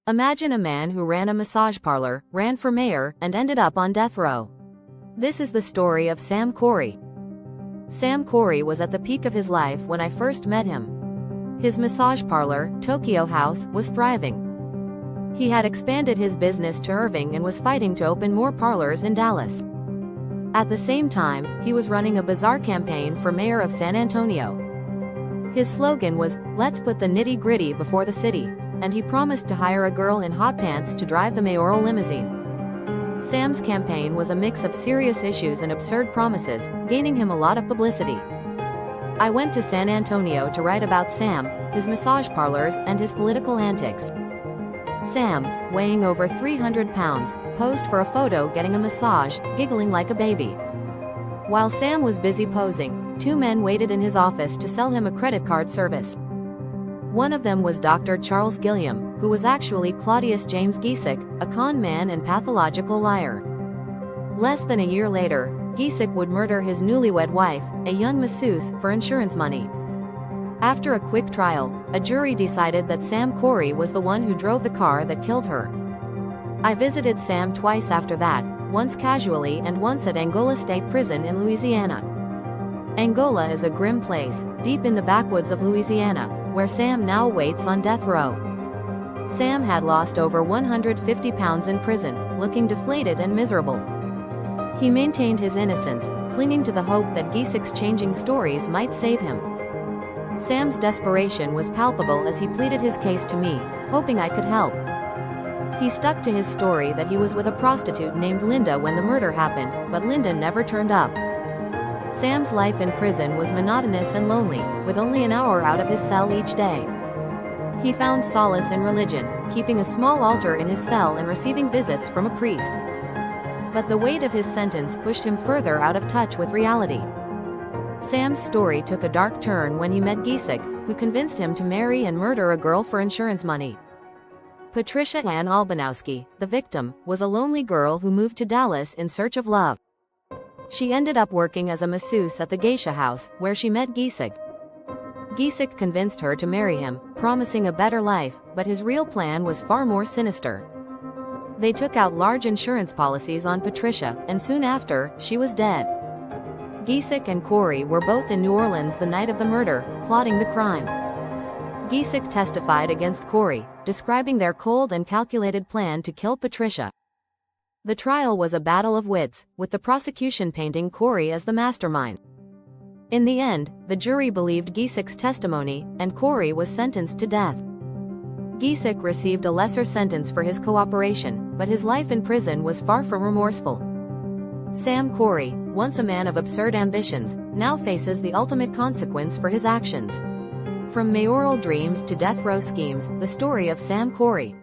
Imagine a man who ran a massage parlor, ran for mayor, and ended up on death row. This is the story of Sam Corey. Sam Corey was at the peak of his life when I first met him. His massage parlor, Tokyo House, was thriving. He had expanded his business to Irving and was fighting to open more parlors in Dallas. At the same time, he was running a bizarre campaign for mayor of San Antonio. His slogan was, "Let's put the nitty-gritty before the city," and he promised to hire a girl in hot pants to drive the mayoral limousine. Sam's campaign was a mix of serious issues and absurd promises, gaining him a lot of publicity. I went to San Antonio to write about Sam, his massage parlors, and his political antics. Sam, weighing over 300 pounds, posed for a photo getting a massage, giggling like a baby. While Sam was busy posing, two men waited in his office to sell him a credit card service. One of them was Dr. Charles Gilliam, who was actually Claudius James Giesecke, a con man and pathological liar. Less than a year later, Giesecke would murder his newlywed wife, a young masseuse, for insurance money. After a quick trial, a jury decided that Sam Corey was the one who drove the car that killed her. I visited Sam twice after that, once casually and once at Angola State Prison in Louisiana. Angola is a grim place, deep in the backwoods of Louisiana, where Sam now waits on death row. Sam had lost over 150 pounds in prison, looking deflated and miserable. He maintained his innocence, clinging to the hope that Giesecke's changing stories might save him. Sam's desperation was palpable as he pleaded his case to me, hoping I could help. He stuck to his story that he was with a prostitute named Linda when the murder happened, but Linda never turned up. Sam's life in prison was monotonous and lonely, with only an hour out of his cell each day. He found solace in religion, keeping a small altar in his cell and receiving visits from a priest. But the weight of his sentence pushed him further out of touch with reality. Sam's story took a dark turn when he met Giesecke, who convinced him to marry and murder a girl for insurance money. Patricia Ann Albanowski, the victim, was a lonely girl who moved to Dallas in search of love. She ended up working as a masseuse at the Geisha House, where she met Giesecke. Giesecke convinced her to marry him, promising a better life, but his real plan was far more sinister. They took out large insurance policies on Patricia, and soon after, she was dead. Giesecke and Corey were both in New Orleans the night of the murder, plotting the crime. Giesecke testified against Corey, describing their cold and calculated plan to kill Patricia. The trial was a battle of wits, with the prosecution painting Corey as the mastermind. In the end, the jury believed Giesecke's testimony, and Corey was sentenced to death. Giesecke received a lesser sentence for his cooperation, but his life in prison was far from remorseful. Sam Corey, once a man of absurd ambitions, now faces the ultimate consequence for his actions. From mayoral dreams to death row schemes, the story of Sam Corey.